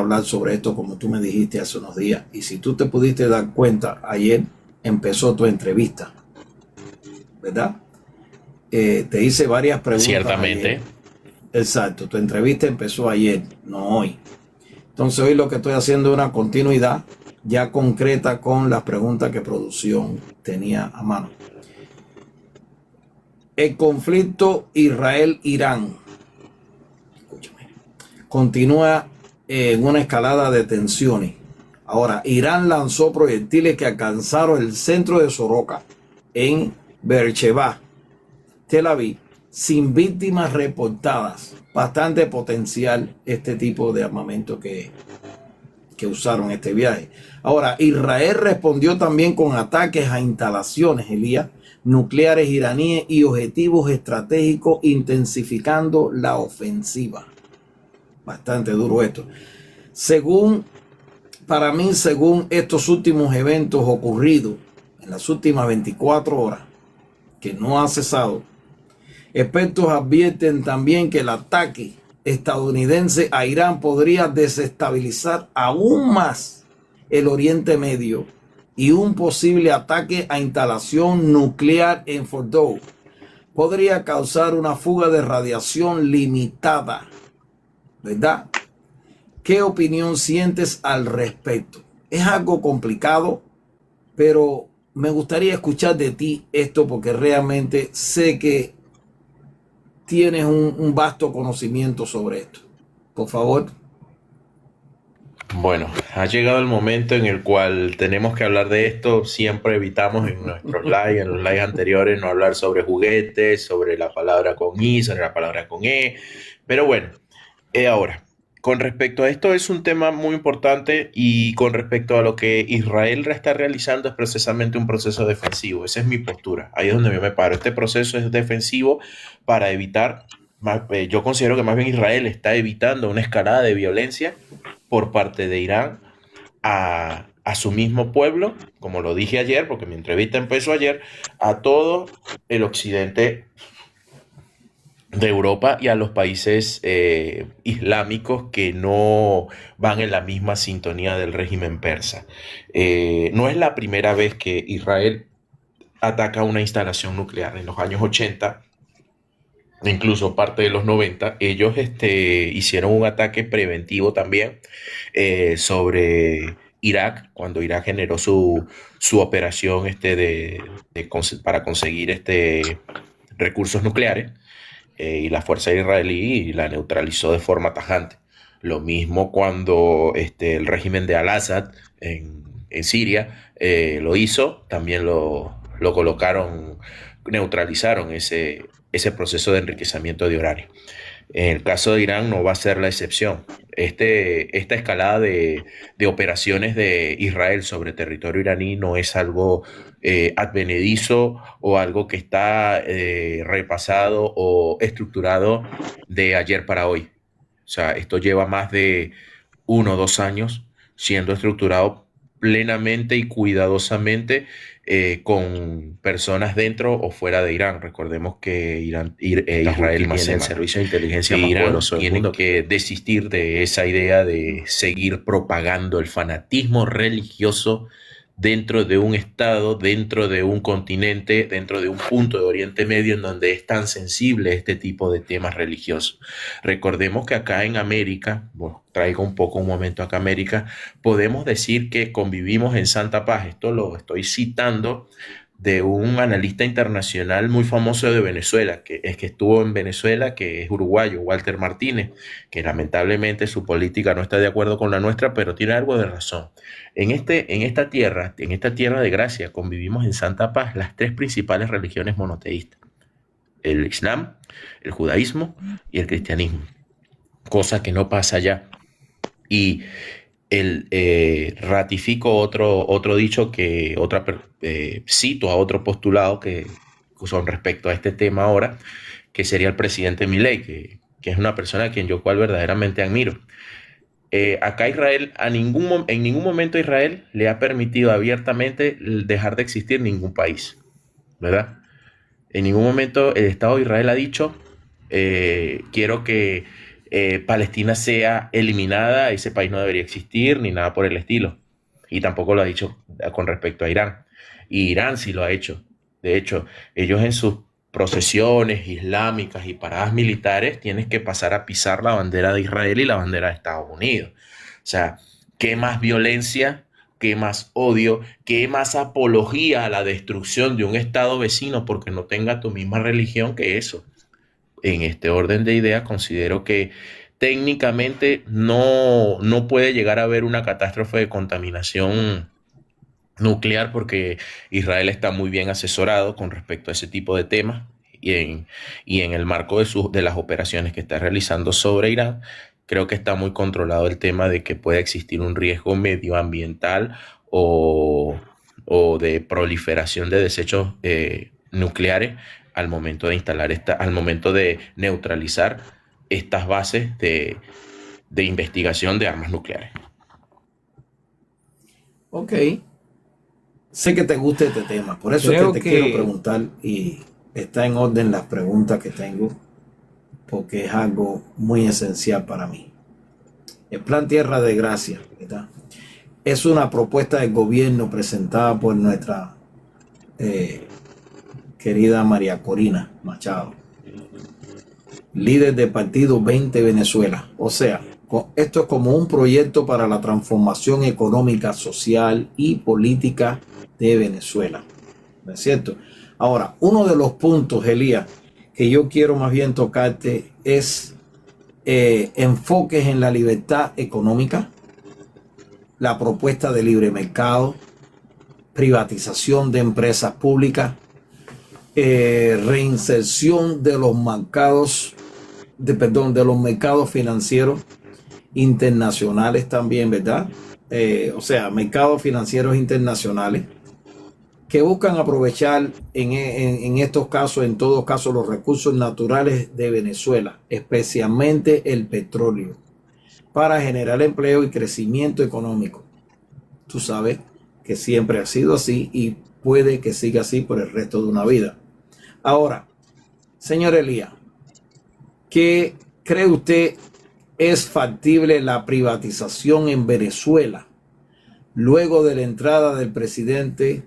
hablar sobre esto como tú me dijiste hace unos días. Y si tú te pudiste dar cuenta, ayer empezó tu entrevista, ¿verdad? Te hice varias preguntas ayer. Ciertamente. Exacto, tu entrevista empezó ayer, no hoy. Entonces hoy lo que estoy haciendo es una continuidad ya concreta con las preguntas que producción tenía a mano. El conflicto Israel-Irán, escúchame, continúa en una escalada de tensiones. Ahora, Irán lanzó proyectiles que alcanzaron el centro de Soroka en Beersheba, Tel Aviv, sin víctimas reportadas. Bastante potencial este tipo de armamento que usaron este viaje. Ahora, Israel respondió también con ataques a instalaciones, Elías, nucleares iraníes y objetivos estratégicos, intensificando la ofensiva. Bastante duro esto. Según, para mí, según estos últimos eventos ocurridos en las últimas 24 horas, que no ha cesado, expertos advierten también que el ataque estadounidense a Irán podría desestabilizar aún más el Oriente Medio y un posible ataque a instalación nuclear en Fordow podría causar una fuga de radiación limitada, ¿verdad? ¿Qué opinión sientes al respecto? Es algo complicado, pero me gustaría escuchar de ti esto porque realmente sé que tienes un vasto conocimiento sobre esto. Por favor. Bueno, ha llegado el momento en el cual tenemos que hablar de esto. Siempre evitamos en nuestros lives, en los lives anteriores, no hablar sobre juguetes, sobre la palabra con I, sobre la palabra con E. Pero bueno, ahora, con respecto a esto es un tema muy importante y con respecto a lo que Israel está realizando es precisamente un proceso defensivo. Esa es mi postura. Ahí es donde yo me paro. Este proceso es defensivo para evitar, yo considero que más bien Israel está evitando una escalada de violencia por parte de Irán a su mismo pueblo, como lo dije ayer, porque mi entrevista empezó ayer, a todo el occidente de Europa y a los países islámicos que no van en la misma sintonía del régimen persa. No es la primera vez que Israel ataca una instalación nuclear. En los años 80, incluso parte de los 90, ellos hicieron un ataque preventivo también sobre Irak, cuando Irak generó su operación para conseguir recursos nucleares, y la fuerza israelí la neutralizó de forma tajante. Lo mismo cuando el régimen de Al-Assad en Siria lo hizo, también lo colocaron, neutralizaron ese proceso de enriquecimiento de uranio. En el caso de Irán no va a ser la excepción. Esta escalada de operaciones de Israel sobre territorio iraní no es algo advenedizo o algo que está repasado o estructurado de ayer para hoy. O sea, esto lleva más de 1 o 2 años siendo estructurado plenamente y cuidadosamente con personas dentro o fuera de Irán. Recordemos que Israel tiene el servicio de inteligencia más poderoso del mundo, que desistir de esa idea de seguir propagando el fanatismo religioso dentro de un estado, dentro de un continente, dentro de un punto de Oriente Medio en donde es tan sensible este tipo de temas religiosos. Recordemos que acá en América, bueno, traigo un poco un momento acá en América, podemos decir que convivimos en santa paz. Esto lo estoy citando de un analista internacional muy famoso de Venezuela, que estuvo en Venezuela, que es uruguayo, Walter Martínez, que lamentablemente su política no está de acuerdo con la nuestra, pero tiene algo de razón. En esta tierra de gracia, convivimos en santa paz las tres principales religiones monoteístas: el Islam, el judaísmo y el cristianismo, cosa que no pasa allá. Y ratifico otro dicho cito a otro postulado que son respecto a este tema ahora, que sería el presidente Milei, que es una persona a quien yo cual verdaderamente admiro. Acá Israel, en ningún momento Israel le ha permitido abiertamente dejar de existir ningún país, ¿verdad? En ningún momento el Estado de Israel ha dicho, quiero que Palestina sea eliminada, ese país no debería existir, ni nada por el estilo. Y tampoco lo ha dicho con respecto a Irán. Y Irán sí lo ha hecho. De hecho, ellos en sus procesiones islámicas y paradas militares tienen que pasar a pisar la bandera de Israel y la bandera de Estados Unidos. O sea, ¿qué más violencia? ¿Qué más odio? ¿Qué más apología a la destrucción de un estado vecino porque no tenga tu misma religión que eso? En este orden de ideas, considero que técnicamente no puede llegar a haber una catástrofe de contaminación nuclear porque Israel está muy bien asesorado con respecto a ese tipo de temas y en el marco de las operaciones que está realizando sobre Irán, creo que está muy controlado el tema de que pueda existir un riesgo medioambiental o, o de proliferación de desechos nucleares al momento de al momento de neutralizar estas bases de investigación de armas nucleares. Ok. Sé que te gusta este tema, por eso Creo es que te quiero preguntar y está en orden las preguntas que tengo, porque es algo muy esencial para mí. El Plan Tierra de Gracia, ¿verdad?, es una propuesta del gobierno presentada por nuestra querida María Corina Machado, líder del partido 20 Venezuela. O sea, esto es como un proyecto para la transformación económica, social y política de Venezuela, ¿no es cierto? Ahora, uno de los puntos, Elías, que yo quiero más bien tocarte es enfoques en la libertad económica, la propuesta de libre mercado, privatización de empresas públicas, reinserción de los mercados, de los mercados financieros internacionales también, ¿verdad? O sea, mercados financieros internacionales que buscan aprovechar en estos casos, en todos casos, los recursos naturales de Venezuela, especialmente el petróleo, para generar empleo y crecimiento económico. Tú sabes que siempre ha sido así y puede que siga así por el resto de una vida. Ahora, señor Elías, ¿qué cree usted es factible la privatización en Venezuela luego de la entrada del presidente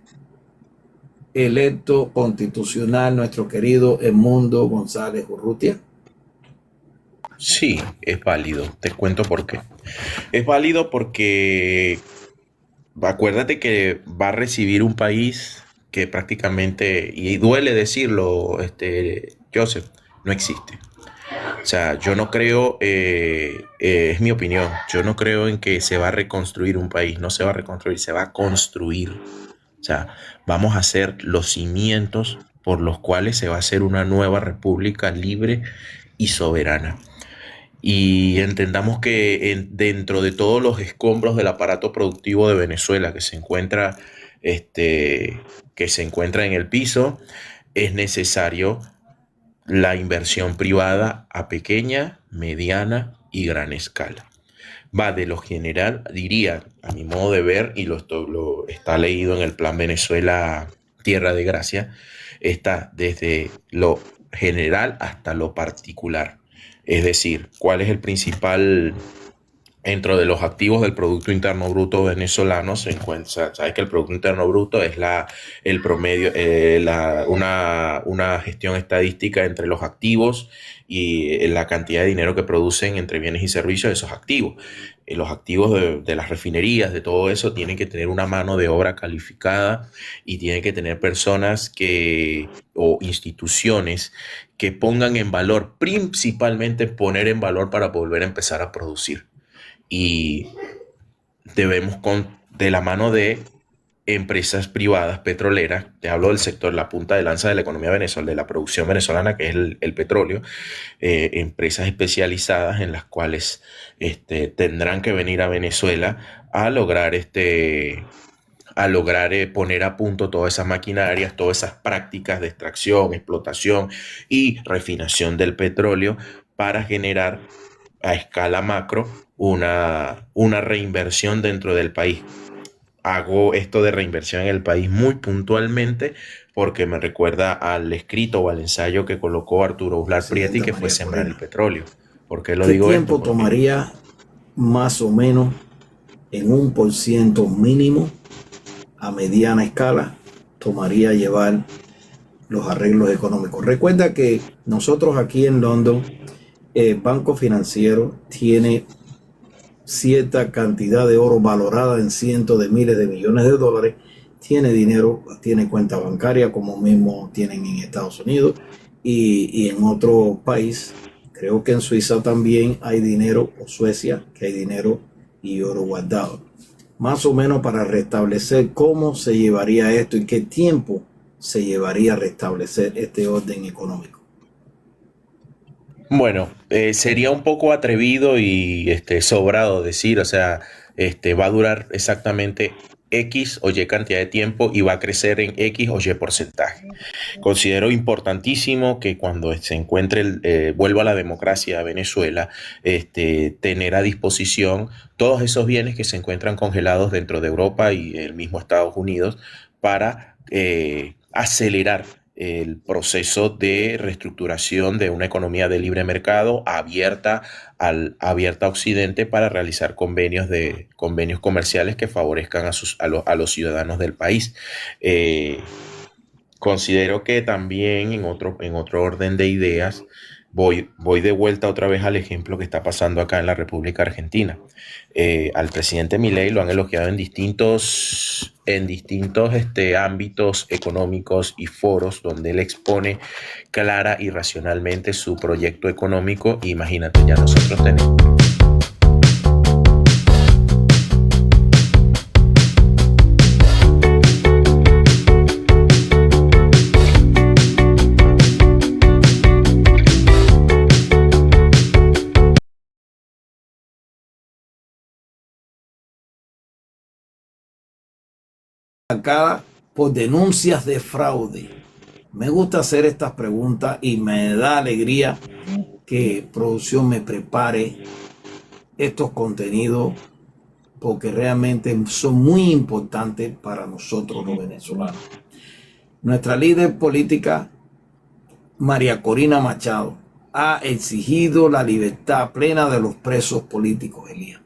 electo constitucional, nuestro querido Edmundo González Urrutia? Sí, es válido. Te cuento por qué. Es válido porque acuérdate que va a recibir un país que prácticamente, y duele decirlo, Joseph, no existe. O sea, yo no creo, es mi opinión, yo no creo en que se va a reconstruir un país, no se va a reconstruir, se va a construir. O sea, vamos a hacer los cimientos por los cuales se va a hacer una nueva república libre y soberana. Y entendamos que dentro de todos los escombros del aparato productivo de Venezuela que se encuentra en el piso, es necesario la inversión privada a pequeña, mediana y gran escala. Va de lo general, diría, a mi modo de ver, y lo está leído en el Plan Venezuela Tierra de Gracia, está desde lo general hasta lo particular. Es decir, ¿cuál es el principal dentro de los activos del Producto Interno Bruto venezolano? Se encuentra, sabes que el Producto Interno Bruto es el promedio, una gestión estadística entre los activos y la cantidad de dinero que producen entre bienes y servicios de esos activos. Los activos de las refinerías, de todo eso, tienen que tener una mano de obra calificada y tienen que tener personas o instituciones que pongan en valor, principalmente poner en valor para volver a empezar a producir. Y debemos de la mano de empresas privadas petroleras, te hablo del sector, la punta de lanza de la economía venezolana, de la producción venezolana, que es el petróleo, empresas especializadas en las cuales tendrán que venir a Venezuela a lograr poner a punto todas esas maquinarias, todas esas prácticas de extracción, explotación y refinación del petróleo para generar a escala macro una reinversión dentro del país. Hago esto de reinversión en el país muy puntualmente porque me recuerda al escrito o al ensayo que colocó Arturo Uslar Prieto, que fue Sembrar el Petróleo. ¿Por qué lo ¿Qué digo esto? tiempo Porque tomaría más o menos en 1% mínimo a mediana escala tomaría llevar los arreglos económicos? Recuerda que nosotros aquí en London, el Banco Financiero tiene cierta cantidad de oro valorada en cientos de miles de millones de dólares, tiene dinero, tiene cuenta bancaria como mismo tienen en Estados Unidos y en otro país. Creo que en Suiza también hay dinero, o Suecia, que hay dinero y oro guardado. Más o menos para restablecer cómo se llevaría esto y qué tiempo se llevaría a restablecer este orden económico. bueno, sería un poco atrevido y sobrado decir, o sea, va a durar exactamente X o Y cantidad de tiempo y va a crecer en X o Y porcentaje. Considero importantísimo que cuando se encuentre, vuelva a la democracia a Venezuela, tener a disposición todos esos bienes que se encuentran congelados dentro de Europa y el mismo Estados Unidos para acelerar el proceso de reestructuración de una economía de libre mercado abierta a Occidente para realizar convenios comerciales que favorezcan a los ciudadanos del país. Eh, Considero que también en otro orden de ideas, voy de vuelta otra vez al ejemplo que está pasando acá en la República Argentina. Al presidente Milei lo han elogiado en distintos ámbitos económicos y foros donde él expone clara y racionalmente su proyecto económico. Imagínate, ya nosotros tenemos. Acá por denuncias de fraude. Me gusta hacer estas preguntas y me da alegría que producción me prepare estos contenidos porque realmente son muy importantes para nosotros los venezolanos. Nuestra líder política, María Corina Machado, ha exigido la libertad plena de los presos políticos, Elías,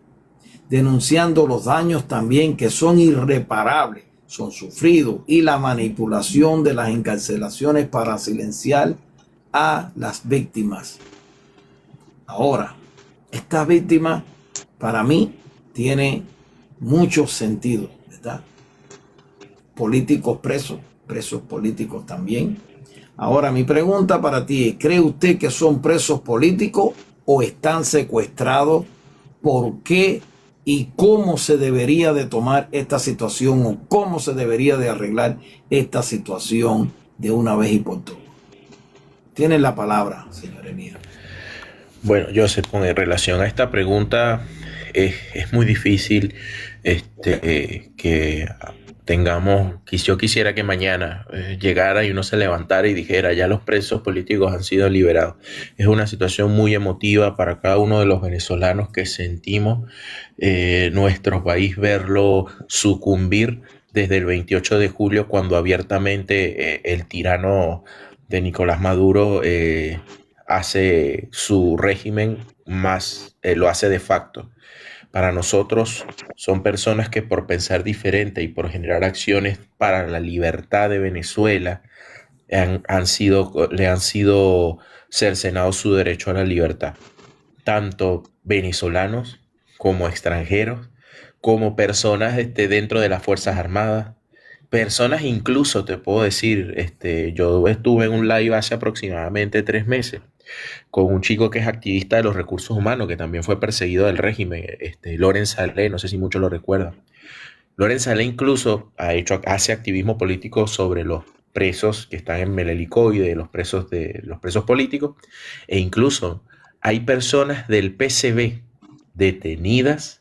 denunciando los daños también que son irreparables, son sufridos, y la manipulación de las encarcelaciones para silenciar a las víctimas. Ahora, esta víctima para mí tiene muchos sentidos, ¿verdad? Políticos presos, presos políticos también. Ahora mi pregunta para ti es, ¿cree usted que son presos políticos o están secuestrados? ¿Por qué y cómo se debería de tomar esta situación o cómo se debería de arreglar esta situación de una vez y por todas? Tienen la palabra, señor Elías. Bueno, Joseph, con relación a esta pregunta, es muy difícil que tengamos, yo quisiera que mañana llegara y uno se levantara y dijera, ya los presos políticos han sido liberados. Es una situación muy emotiva para cada uno de los venezolanos que sentimos nuestro país verlo sucumbir desde el 28 de julio, cuando abiertamente el tirano de Nicolás Maduro hace su régimen más, lo hace de facto. Para nosotros son personas que por pensar diferente y por generar acciones para la libertad de Venezuela le han sido cercenados su derecho a la libertad. Tanto venezolanos como extranjeros, como personas dentro de las Fuerzas Armadas, personas incluso, te puedo decir, yo estuve en un live hace aproximadamente 3 meses con un chico que es activista de los recursos humanos, que también fue perseguido del régimen, Lorenz Saleh, no sé si muchos lo recuerdan. Lorenz Saleh incluso hace activismo político sobre los presos que están en el helicoide, los presos políticos, e incluso hay personas del PCB detenidas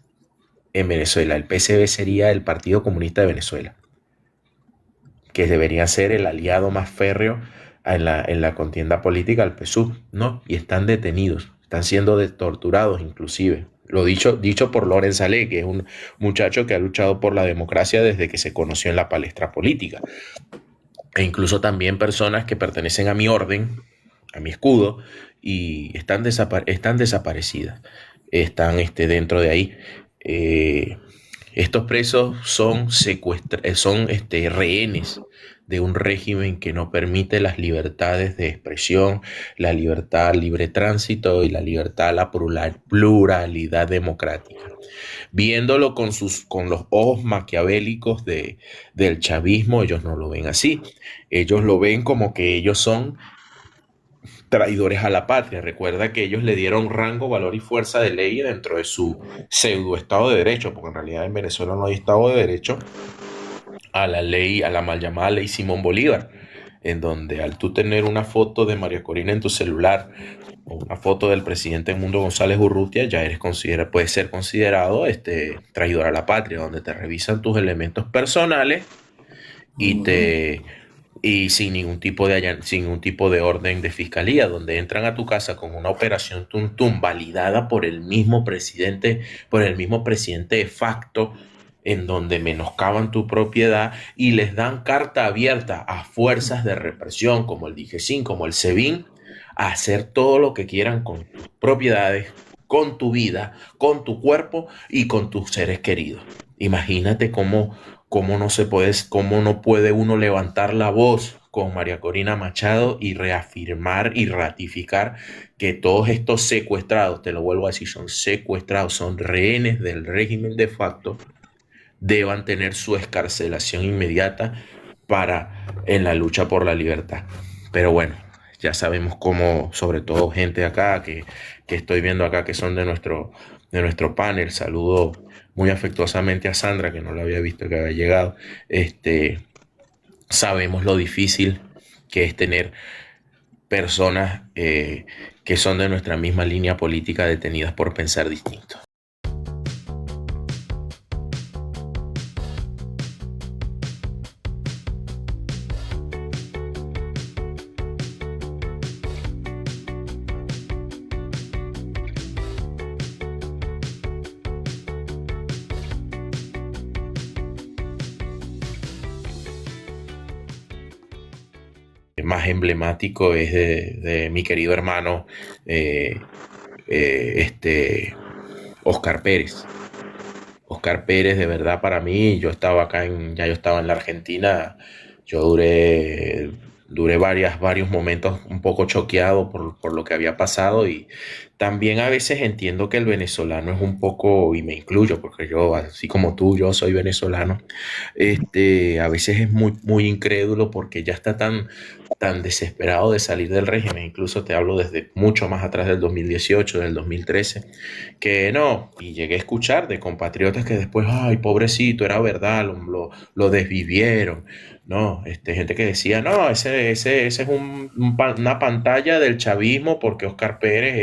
en Venezuela. El PCB sería el Partido Comunista de Venezuela, que debería ser el aliado más férreo en la contienda política al PSUV, ¿no? Y están detenidos, están siendo torturados inclusive. Lo dicho por Lorenz Saleh, que es un muchacho que ha luchado por la democracia desde que se conoció en la palestra política. E incluso también personas que pertenecen a mi orden, a mi escudo, y están desaparecidas, están dentro de ahí. Eh, Estos presos son rehenes de un régimen que no permite las libertades de expresión, la libertad al libre tránsito y la libertad a la pluralidad democrática. Viéndolo con los ojos maquiavélicos del chavismo, ellos no lo ven así. Ellos lo ven como que ellos son traidores a la patria. Recuerda que ellos le dieron rango, valor y fuerza de ley dentro de su pseudo Estado de Derecho, porque en realidad en Venezuela no hay Estado de Derecho, a la ley, a la mal llamada ley Simón Bolívar, en donde al tú tener una foto de María Corina en tu celular o una foto del presidente Edmundo González Urrutia, ya puedes ser considerado traidor a la patria, donde te revisan tus elementos personales y Ujú. te y sin ningún tipo de orden de fiscalía, donde entran a tu casa con una operación Tum Tum validada por el mismo presidente de facto, en donde menoscaban tu propiedad y les dan carta abierta a fuerzas de represión como el DIGESIN, como el SEBIN, a hacer todo lo que quieran con tus propiedades, con tu vida, con tu cuerpo y con tus seres queridos. Imagínate cómo no puede uno levantar la voz con María Corina Machado y reafirmar y ratificar que todos estos secuestrados, te lo vuelvo a decir, son secuestrados, son rehenes del régimen de facto, deban tener su escarcelación inmediata en la lucha por la libertad. Pero bueno, ya sabemos cómo, sobre todo gente acá que estoy viendo acá que son de nuestro panel, saludo muy afectuosamente a Sandra, que no la había visto que había llegado. Sabemos lo difícil que es tener personas que son de nuestra misma línea política detenidas por pensar distinto. Más emblemático es de mi querido hermano eh, Oscar Pérez. Oscar Pérez, de verdad, para mí, ya yo estaba en la Argentina, yo duré varios momentos un poco choqueado por lo que había pasado, y también a veces entiendo que el venezolano es un poco, y me incluyo, porque yo, así como tú, yo soy venezolano, a veces es muy, muy incrédulo porque ya está tan desesperado de salir del régimen. Incluso te hablo desde mucho más atrás del 2018, del 2013, que no, y llegué a escuchar de compatriotas que después, ay, pobrecito, era verdad, lo desvivieron, ¿no? Gente que decía, no, ese es una pantalla del chavismo porque Oscar Pérez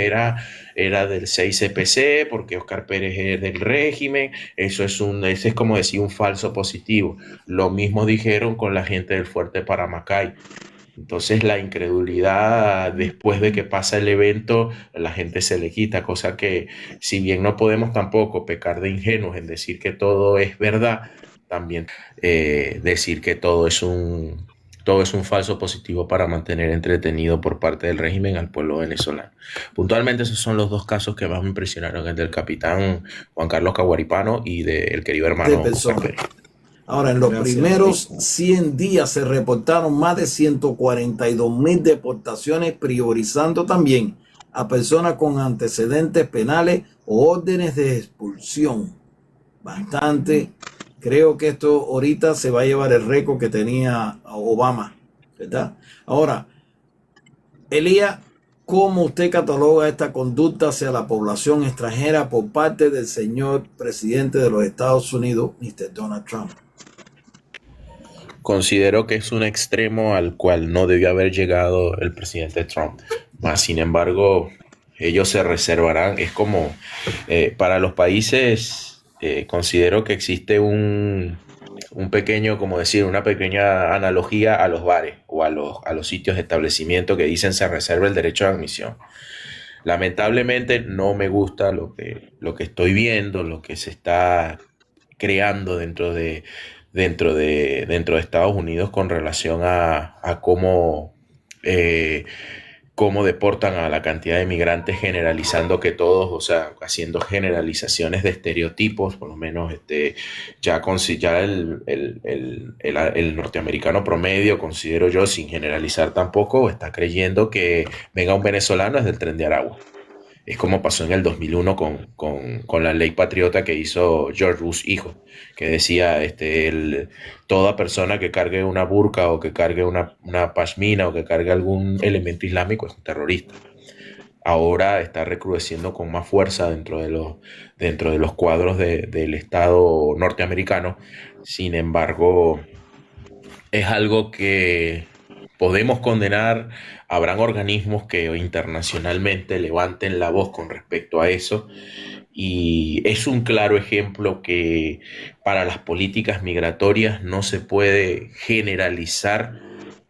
era del 6CPC, porque Oscar Pérez es del régimen, ese es como decir un falso positivo. Lo mismo dijeron con la gente del Fuerte Paramacay. Entonces la incredulidad después de que pasa el evento, la gente se le quita, cosa que si bien no podemos tampoco pecar de ingenuos en decir que todo es verdad, también decir que todo es un falso positivo para mantener entretenido por parte del régimen al pueblo venezolano. Puntualmente esos son los dos casos que más me impresionaron, el del capitán Juan Carlos Caguaripano y del querido De hermano Oscar personas. Pérez. Ahora, en los primeros 100 días se reportaron más de 142.000 deportaciones, priorizando también a personas con antecedentes penales o órdenes de expulsión. Bastante. Creo que esto ahorita se va a llevar el récord que tenía Obama, ¿verdad? Ahora, Elías, ¿cómo usted cataloga esta conducta hacia la población extranjera por parte del señor presidente de los Estados Unidos, Mr. Donald Trump? Considero que es un extremo al cual no debió haber llegado el presidente Trump. Más sin embargo, ellos se reservarán. Es como para los países, considero que existe un pequeño, como decir, una pequeña analogía a los bares o a los sitios de establecimiento que dicen se reserva el derecho de admisión. Lamentablemente no me gusta lo que estoy viendo, lo que se está creando dentro de Estados Unidos con relación a cómo eh, cómo deportan a la cantidad de migrantes generalizando que todos, o sea, haciendo generalizaciones de estereotipos, por lo menos ya el norteamericano promedio, considero yo, sin generalizar tampoco, está creyendo que venga un venezolano desde el Tren de Aragua. Es como pasó en el 2001 con la ley patriota que hizo George Bush hijo, que decía, toda persona que cargue una burka o que cargue una pashmina o que cargue algún elemento islámico es un terrorista. Ahora está recrudeciendo con más fuerza dentro de los cuadros del Estado norteamericano. Sin embargo, es algo que podemos condenar. Habrán organismos que internacionalmente levanten la voz con respecto a eso, y es un claro ejemplo que para las políticas migratorias no se puede generalizar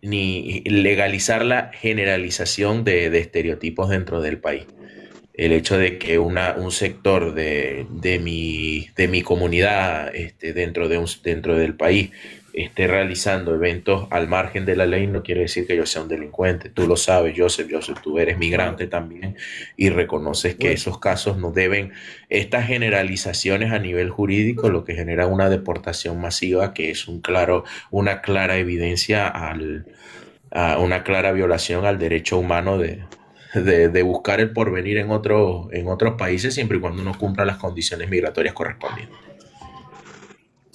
ni legalizar la generalización de estereotipos dentro del país. El hecho de que un sector de mi comunidad, dentro del país, esté realizando eventos al margen de la ley no quiere decir que yo sea un delincuente. Tú lo sabes, Joseph, tú eres migrante Claro. también y reconoces que Bueno, esos casos no deben, estas generalizaciones a nivel jurídico, lo que genera una deportación masiva, que es una clara evidencia a una clara violación al derecho humano de buscar el porvenir en otros países, siempre y cuando uno cumpla las condiciones migratorias correspondientes.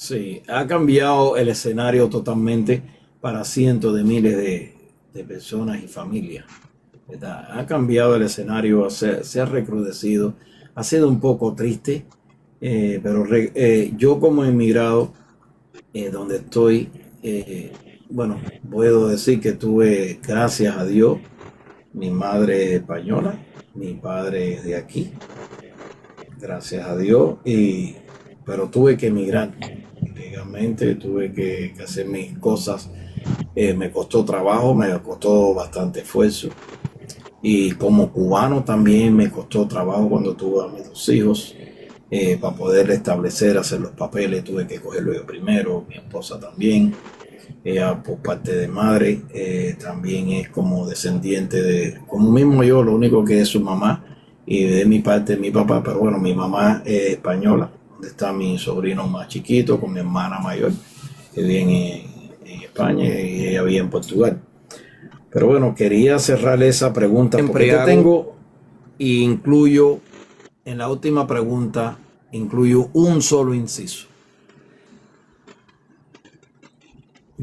sí, ha cambiado el escenario totalmente para cientos de miles de personas y familias, ¿verdad? Ha cambiado el escenario, se ha recrudecido, ha sido un poco triste, pero yo como inmigrado, donde estoy, eh, bueno, puedo decir que tuve, gracias a Dios, mi madre es española, mi padre es de aquí, gracias a Dios, pero tuve que emigrar legalmente, tuve que hacer mis cosas. Me costó trabajo, me costó bastante esfuerzo. Y como cubano también me costó trabajo cuando tuve a mis dos hijos. Para poder establecer, hacer los papeles, tuve que cogerlo yo primero, mi esposa también. Ella por parte de madre también es como descendiente como mismo yo, lo único que es su mamá y de mi parte mi papá, pero bueno, mi mamá es española, donde está mi sobrino más chiquito con mi hermana mayor, que vive en España y ella vive en Portugal. Pero bueno, quería cerrar esa pregunta porque te tengo e incluyo en la última pregunta, incluyo un solo inciso.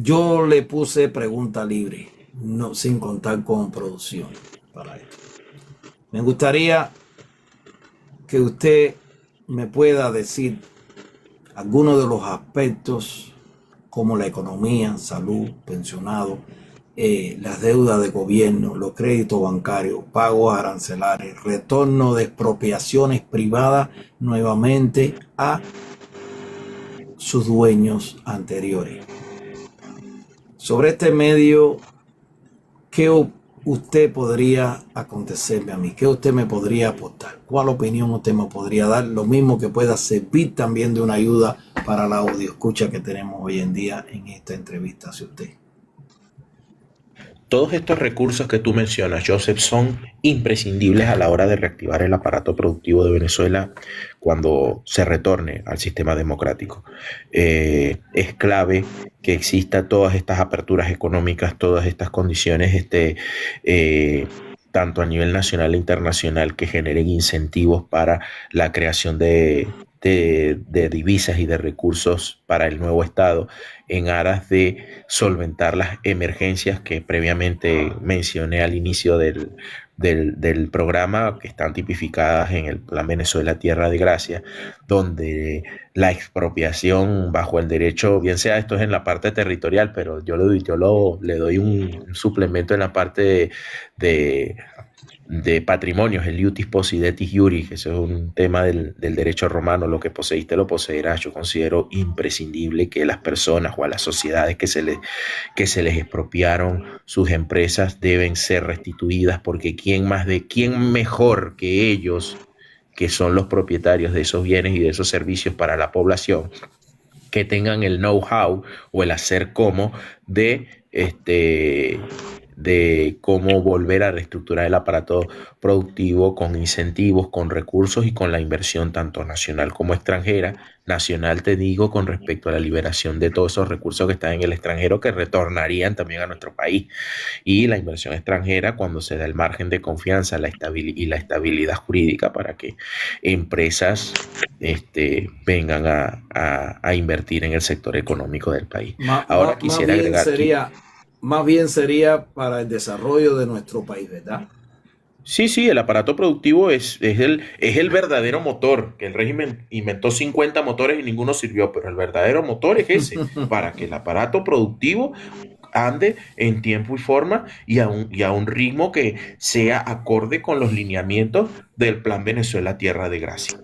Yo le puse pregunta libre, no, sin contar con producción para esto. Me gustaría que usted me pueda decir algunos de los aspectos como la economía, salud, pensionado, las deudas de gobierno, los créditos bancarios, pagos arancelares, retorno de expropiaciones privadas nuevamente a sus dueños anteriores. Sobre este medio, ¿qué usted podría acontecerme a mí? ¿Qué usted me podría aportar? ¿Cuál opinión usted me podría dar? Lo mismo que pueda servir también de una ayuda para la audio escucha que tenemos hoy en día en esta entrevista hacia usted. Todos estos recursos que tú mencionas, Joseph, son imprescindibles a la hora de reactivar el aparato productivo de Venezuela cuando se retorne al sistema democrático. Es clave que exista todas estas aperturas económicas, todas estas condiciones, tanto a nivel nacional e internacional, que generen incentivos para la creación de divisas y de recursos para el nuevo Estado, en aras de solventar las emergencias que previamente mencioné al inicio del programa, que están tipificadas en el Plan Venezuela Tierra de Gracia, donde la expropiación bajo el derecho, bien sea esto es en la parte territorial, pero le doy un suplemento en la parte de de patrimonios, el iutis possidetis iuris, que eso es un tema del derecho romano, lo que poseíste lo poseerás. Yo considero imprescindible que las personas o a las sociedades que se les expropiaron sus empresas deben ser restituidas, porque quién mejor que ellos, que son los propietarios de esos bienes y de esos servicios para la población, que tengan el know-how o el hacer como de de cómo volver a reestructurar el aparato productivo con incentivos, con recursos y con la inversión tanto nacional como extranjera. Nacional, te digo, con respecto a la liberación de todos esos recursos que están en el extranjero que retornarían también a nuestro país. Y la inversión extranjera cuando se da el margen de confianza y la estabilidad jurídica para que empresas vengan a invertir en el sector económico del país. Ahora quisiera agregar que más bien sería para el desarrollo de nuestro país, ¿verdad? sí, sí, el aparato productivo es el verdadero motor, que el régimen inventó 50 motores y ninguno sirvió, pero el verdadero motor es ese, para que el aparato productivo ande en tiempo y forma y a un ritmo que sea acorde con los lineamientos del Plan Venezuela Tierra de Gracia.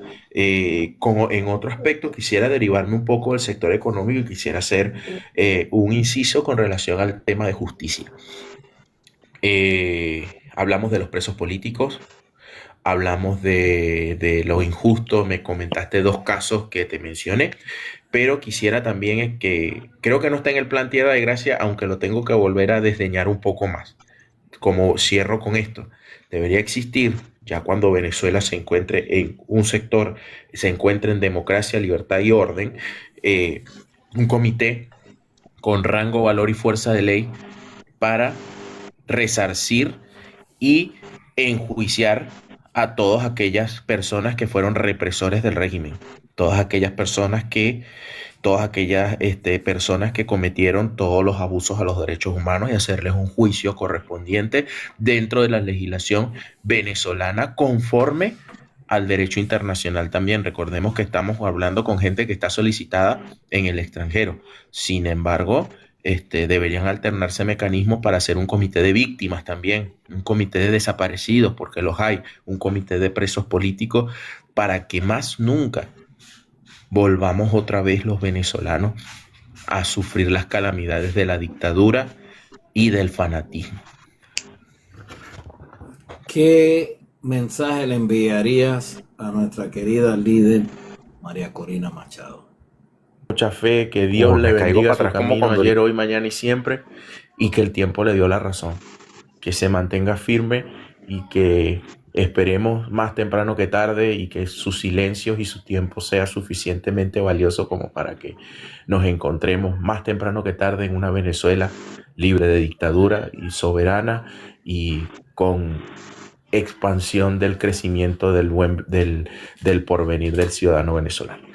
Como en otro aspecto, quisiera derivarme un poco del sector económico y quisiera hacer un inciso con relación al tema de justicia. Hablamos de los presos políticos, hablamos de lo injusto, me comentaste dos casos que te mencioné, pero quisiera también que creo que no está en el plan Tierra de Gracia, aunque lo tengo que volver a desdeñar un poco más. Como cierro con esto, debería existir ya cuando Venezuela se encuentre en un sector, se encuentre en democracia, libertad y orden, un comité con rango, valor y fuerza de ley para resarcir y enjuiciar a todas aquellas personas que fueron represores del régimen, todas aquellas personas personas que cometieron todos los abusos a los derechos humanos y hacerles un juicio correspondiente dentro de la legislación venezolana conforme al derecho internacional también. Recordemos que estamos hablando con gente que está solicitada en el extranjero. Sin embargo, deberían alternarse mecanismos para hacer un comité de víctimas también, un comité de desaparecidos, porque los hay, un comité de presos políticos, para que más nunca volvamos otra vez los venezolanos a sufrir las calamidades de la dictadura y del fanatismo. ¿Qué mensaje le enviarías a nuestra querida líder María Corina Machado? Mucha fe, que Dios le bendiga su camino ayer, hoy, mañana y siempre, y que el tiempo le dio la razón, que se mantenga firme y que esperemos más temprano que tarde y que sus silencios y su tiempo sea suficientemente valioso como para que nos encontremos más temprano que tarde en una Venezuela libre de dictadura y soberana y con expansión del crecimiento del porvenir del ciudadano venezolano.